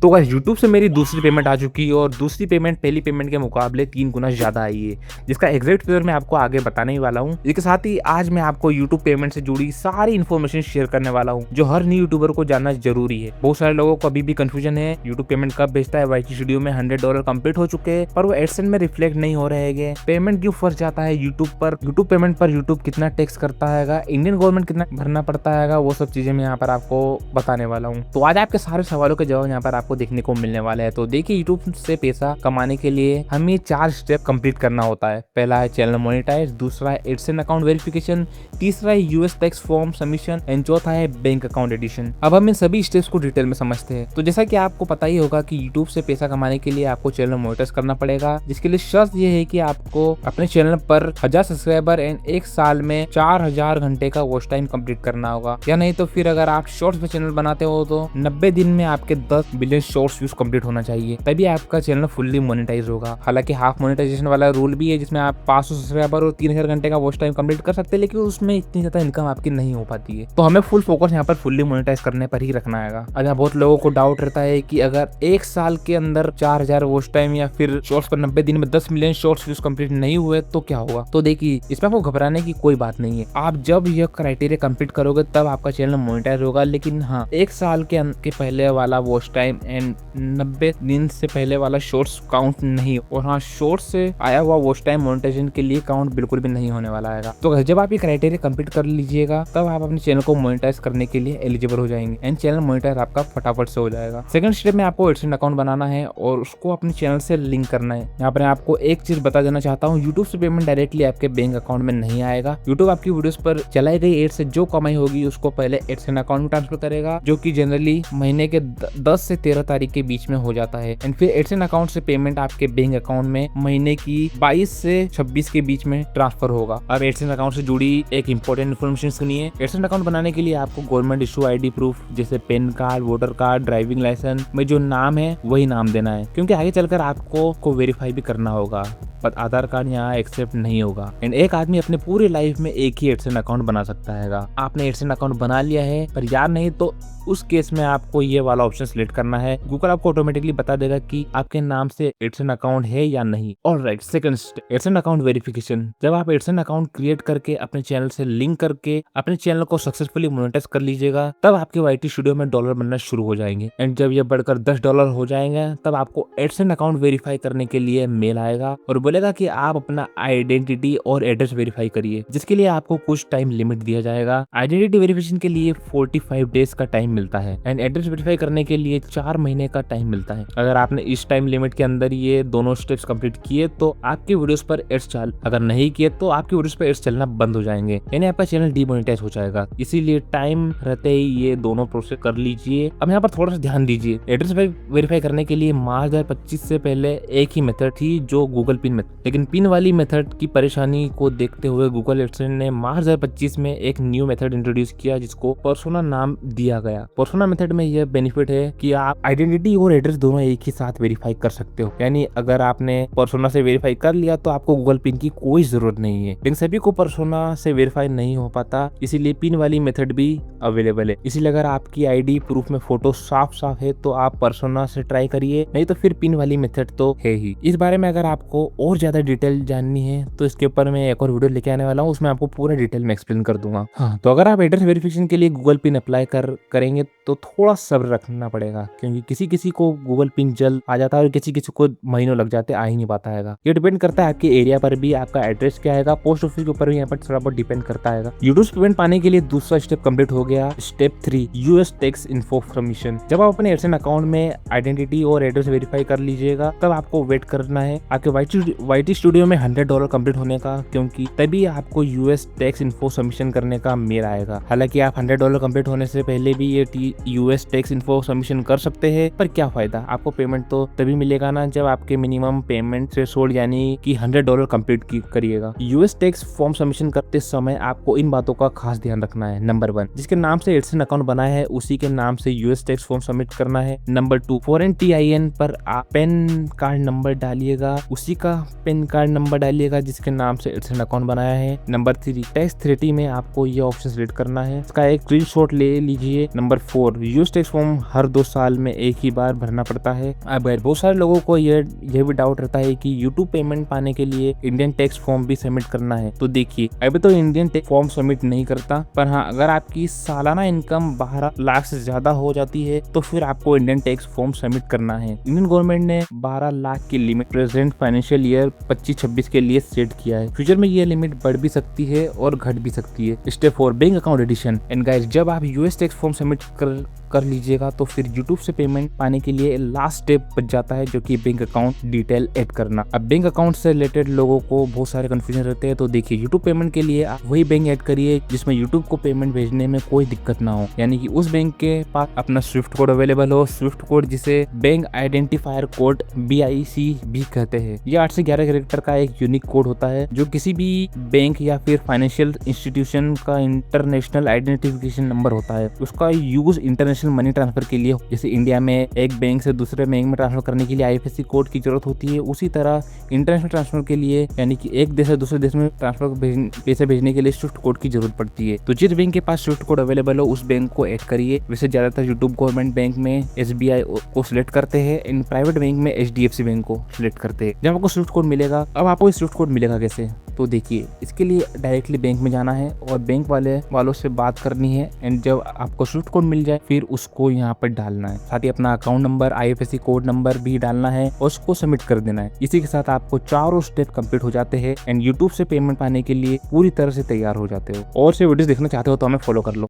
तो guys YouTube से मेरी दूसरी पेमेंट आ चुकी है और दूसरी पेमेंट पहली पेमेंट के मुकाबले 3 गुना ज़्यादा आई है, जिसका एग्जैक्ट फिगर मैं आपको आगे बताने ही वाला हूँ। इसके साथ ही आज मैं आपको यूट्यूब पेमेंट से जुड़ी सारी इन्फॉर्मेशन शेयर करने वाला हूँ जो हर न्यू यूट्यूबर को जानना जरूरी है। बहुत सारे लोगों को अभी भी कंफ्यूजन है यूट्यूब पेमेंट कब भेजता है। वाईटी स्टूडियो में $100 कंप्लीट हो चुके हैं पर वो एडसेंस में रिफ्लेक्ट नहीं हो रहे हैं। पेमेंट क्यों फंस जाता है यूट्यूब पर, यूट्यूब पेमेंट पर यूट्यूब कितना टैक्स करता है, इंडियन गवर्नमेंट कितना भरना पड़ता है, वो सब चीजें मैं यहाँ पर आपको बताने वाला हूँ। तो आज आपके सारे सवालों के जवाब यहाँ पर आपको देखने को मिलने वाले हैं। तो देखिए, यूट्यूब से पैसा कमाने के लिए हमें 4 स्टेप कंप्लीट करना होता है। पहला है चैनल मोनेटाइज, दूसरा है एडसेंस अकाउंट वेरिफिकेशन, तीसरा है US tax form submission and चौथा है बैंक अकाउंट एडिशन। अब हम इन सभी स्टेप्स को डिटेल में समझते हैं। तो जैसा कि आपको पता ही होगा कि यूट्यूब से पैसा कमाने के लिए आपको चैनल मोनेटाइज करना पड़ेगा, जिसके लिए शर्त ये है कि आपको अपने चैनल पर 1000 सब्सक्राइबर एंड 1 साल में 4000 घंटे का वॉच टाइम कंप्लीट करना होगा। या नहीं तो फिर अगर आप शॉर्ट्स पे चैनल बनाते हो तो 90 दिन में आपके 10 बिलियन शॉर्ट्स व्यूज कंप्लीट होना चाहिए, तभी आपका चैनल फुल्ली मोनेटाइज होगा। हालांकि हाफ मोनेटाइजेशन वाला रूल भी है जिसमें आप 500 सब्सक्राइबर और 3000 घंटे का वॉच टाइम कंप्लीट कर सकते हैं, लेकिन उसमें इतनी ज्यादा इनकम आपकी नहीं हो पाती है। तो हमें फुल फोकस यहाँ पर फुल्ली मोनेटाइज करने पर ही रखना है। अब यहाँ बहुत लोगों को डाउट रहता है कि अगर 1 साल के अंदर 4000 वॉच टाइम या फिर शॉर्ट्स पर 90 दिन में 10 मिलियन शॉर्ट्स व्यूज कंप्लीट नहीं हुए तो क्या होगा। तो देखिए, इसमें आपको घबराने की कोई बात नहीं है। आप जब यह क्राइटेरिया कंप्लीट करोगे तब आपका चैनल मोनेटाइज होगा। लेकिन हाँ, 1 साल के पहले वाला वॉच टाइम एंड 90 दिन से पहले वाला शॉर्ट्स काउंट नहीं। और हाँ, शॉर्ट्स से आया हुआ वॉच टाइम मोनेटाइजेशन के लिए काउंट बिल्कुल भी नहीं होने वाला है। तो जब आप ये क्राइटेरिया कंप्लीट कर लीजिएगा तब आप अपने चैनल को मोनेटाइज करने के लिए एलिजिबल हो जाएंगे एंड चैनल मोनेटाइज आपका फटाफट से हो जाएगा। सेकंड स्टेप में आपको एडसेंस अकाउंट बनाना है और उसको अपने चैनल से लिंक करना है। यहाँ पर आपको एक चीज बता देना चाहता हूँ, यूट्यूब से पेमेंट डायरेक्टली आपके बैंक अकाउंट में नहीं आएगा। यूट्यूब आपकी वीडियोस पर चलाई गई एड से जो कमाई होगी उसको पहले एडसेंस अकाउंट में ट्रांसफर करेगा, जो कि जनरली महीने के 10 से 13 तारीख के बीच में हो जाता है। एंड फिर एडसेंस अकाउंट से पेमेंट आपके बैंक अकाउंट में महीने की 22 से 26 के बीच में ट्रांसफर होगा। अब एडसेंस अकाउंट से जुड़ी एक इंपॉर्टेंट इन्फॉर्मेशन सुनिए। एडसेंस अकाउंट बनाने के लिए आपको गवर्नमेंट इशू आईडी प्रूफ जैसे PAN card, voter card, driving licence में जो नाम है वही नाम देना है, क्योंकि आगे चलकर आपको वेरीफाई भी करना होगा। पर आधार कार्ड यहाँ एक्सेप्ट नहीं होगा। एंड एक आदमी अपने पूरी लाइफ में एक ही एडसेंस अकाउंट बना सकता है। आपने एडसेंस अकाउंट बना लिया है पर याद नहीं तो उस केस में आपको ये वाला ऑप्शन सिलेक्ट करना है। गूगल आपको ऑटोमेटिकली बता देगा कि आपके नाम से एडसेंस अकाउंट है या नहीं। Alright, second step AdSense account verification. जब आप एडसेंस अकाउंट क्रिएट करके अपने चैनल से लिंक करके अपने चैनल को सक्सेसफुली मोनेटाइज कर लीजिएगा तब आपके वाईटी स्टूडियो में डॉलर बनना शुरू हो जाएंगे। एंड जब ये बढ़कर $10 हो जाएंगे तब आपको एडसेंस अकाउंट वेरीफाई करने के लिए मेल आएगा और बोलेगा कि आप अपना आइडेंटिटी और एड्रेस वेरीफाई करिए, जिसके लिए आपको कुछ टाइम लिमिट दिया जाएगा। आइडेंटिटी वेरिफिकेशन के लिए 45 डेज का टाइम मिलता है एंड एड्रेस वेरीफाई करने के लिए 4 महीने का टाइम मिलता है। अगर आपने इस टाइम लिमिट के अंदर ये दोनों स्टेप्स कंप्लीट किए तो आपकी वीडियोस पर एड्स चल, अगर नहीं किए तो आपकी वीडियोस पर एड्स चलना बंद हो जाएंगे, यानी आपका चैनल डीमोनेटाइज हो जाएगा। इसीलिए टाइम रहते ही ये दोनों प्रोसेस कर लीजिए। अब यहाँ पर थोड़ा सा ध्यान दीजिए, एड्रेस वेरीफाई करने के लिए मार्च 2025 से पहले एक ही मेथड थी जो गूगल पिन मेथड, लेकिन पिन वाली मेथड की परेशानी को देखते हुए गूगल एडसेंस ने मार्च 2025 में एक न्यू मेथड इंट्रोड्यूस किया जिसको पर्सोना नाम दिया गया। पर्सोना मेथड में यह बेनिफिट है कि आप आइडेंटिटी और एड्रेस दोनों एक ही साथ वेरीफाई कर सकते हो, यानी अगर आपने पर्सोना से वेरीफाई कर लिया तो आपको गूगल पिन की कोई जरूरत नहीं है। लेकिन सभी को पर्सोना से वेरीफाई नहीं हो पाता, इसीलिए पिन वाली मेथड भी अवेलेबल है। इसीलिए अगर आपकी आईडी प्रूफ में फोटो साफ साफ है तो आप पर्सोना से ट्राई करिए, नहीं तो फिर पिन वाली मेथड तो है ही। इस बारे में अगर आपको और ज्यादा डिटेल जाननी है तो इसके ऊपर मैं एक और वीडियो लेके आने वाला हूँ, उसमें आपको पूरा डिटेल में एक्सप्लेन कर दूंगा। हाँ, तो अगर आप एड्रेस वेरिफिकेशन के लिए गूगल पिन अप्लाई करेंगे तो थोड़ा सब्र रखना पड़ेगा, क्योंकि किसी को गूगल पिन जल्द आ जाता है और किसी को महीनों लग जाते, आ ही नहीं पाता है। ये डिपेंड करता है आपके एरिया पर भी, आपका एड्रेस क्या है, पोस्ट ऑफिस के ऊपर भी यहाँ पर थोड़ा बहुत डिपेंड करता है। यूट्यूब पेमेंट पाने के लिए दूसरा स्टेप कंप्लीट हो गया। Step 3 US tax info submission. जब आप अपने एडसेंस अकाउंट में आइडेंटिटी और एड्रेस वेरीफाई कर लीजिएगा तब आपको वेट करना है आपके वाईटी स्टूडियो में $100 कंप्लीट होने का, क्योंकि तभी आपको यूएस टैक्स इन्फो सबमिशन करने का मेल आएगा। हालांकि आप $100 कंप्लीट होने से पहले भी ये यूएस टैक्स इन्फो सबमिशन कर सकते हैं, पर क्या फायदा, आपको पेमेंट तो तभी मिलेगा ना जब आपके मिनिमम पेमेंट थ्रेशोल्ड यानी कि $100 कंप्लीट करिएगा। यूएस टैक्स फॉर्म सबमिशन करते समय आपको इन बातों का खास ध्यान रखना है। नंबर 1, जिसके नाम से एडसेंस अकाउंट बना है उसी के नाम से यूएस टैक्स फॉर्म सबमिट करना है। नंबर 2, फॉरेन टीआईएन पर आप पैन कार्ड नंबर डालिएगा, उसी का पिन कार्ड नंबर डालिएगा जिसके नाम से एडसेंस अकाउंट बनाया है। नंबर 3 टैक्स थ्रेटी में आपको ये ऑप्शन सिलेक्ट करना है, इसका एक स्क्रीनशॉट ले लीजिए। नंबर 4 यूज टैक्स फॉर्म हर 2 साल में एक ही बार भरना पड़ता है। अब बहुत सारे लोगों को ये भी डाउट रहता है कि यूट्यूब पेमेंट पाने के लिए इंडियन टैक्स फॉर्म भी सबमिट करना है। तो देखिए अभी तो इंडियन टैक्स फॉर्म सबमिट नहीं करता, पर हाँ अगर आपकी सालाना इनकम 12 लाख से ज्यादा हो जाती है तो फिर आपको इंडियन टैक्स फॉर्म सबमिट करना है। इंडियन गवर्नमेंट ने 12 लाख की लिमिट प्रेजेंट फाइनेंशियल ईयर 25-26 के लिए सेट किया है। फ्यूचर में ये लिमिट बढ़ भी सकती है और घट भी सकती है। Step 4 bank account addition. And guys जब आप यूएस टैक्स फॉर्म सबमिट कर लीजिएगा तो फिर यूट्यूब से पेमेंट पाने के लिए लास्ट स्टेप बच जाता है, जो कि बैंक अकाउंट डिटेल ऐड करना। अब बैंक अकाउंट से रिलेटेड लोगों को बहुत सारे कंफ्यूजन रहते हैं, तो देखिए यूट्यूब पेमेंट के लिए आप वही बैंक ऐड करिए जिसमें यूट्यूब को पेमेंट भेजने में कोई दिक्कत ना हो, यानी कि उस बैंक के पास अपना स्विफ्ट कोड अवेलेबल हो। स्विफ्ट कोड जिसे बैंक आइडेंटिफायर कोड BIC भी कहते हैं। ये 8 से 11 कैरेक्टर का एक यूनिक कोड होता है जो किसी भी बैंक या फिर फाइनेंशियल इंस्टीट्यूशन का इंटरनेशनल आइडेंटिफिकेशन नंबर होता है। उसका यूज इंटरनेशनल मनी ट्रांसफर के लिए, जैसे इंडिया में एक बैंक से दूसरे बैंक में ट्रांसफर करने के लिए IFSC कोड की जरूरत होती है, उसी तरह इंटरनेशनल ट्रांसफर के लिए यानी कि एक देश से दूसरे देश में पैसे भेजने के लिए स्विफ्ट कोड की जरूरत पड़ती है। तो जिस बैंक के पास स्विफ्ट कोड अवेलेबल हो उस बैंक को ऐड करिए। वैसे ज्यादातर यूट्यूब गवर्नमेंट बैंक में SBI को सिलेक्ट करते हैं, इन प्राइवेट बैंक में HDFC बैंक को सिलेक्ट करते हैं। जब आपको स्विफ्ट कोड मिलेगा, अब आपको स्विफ्ट कोड मिलेगा कैसे, तो देखिए इसके लिए डायरेक्टली बैंक में जाना है और बैंक वालों से बात करनी है। एंड जब आपको स्विफ्ट कोड मिल जाए फिर उसको यहाँ पर डालना है, साथ ही अपना account number IFSC code number भी डालना है और उसको सबमिट कर देना है। इसी के साथ आपको चारों स्टेप कंप्लीट हो जाते हैं एंड यूट्यूब से पेमेंट पाने के लिए पूरी तरह से तैयार हो जाते हो। और से वीडियोस देखना चाहते हो तो हमें फॉलो कर लो।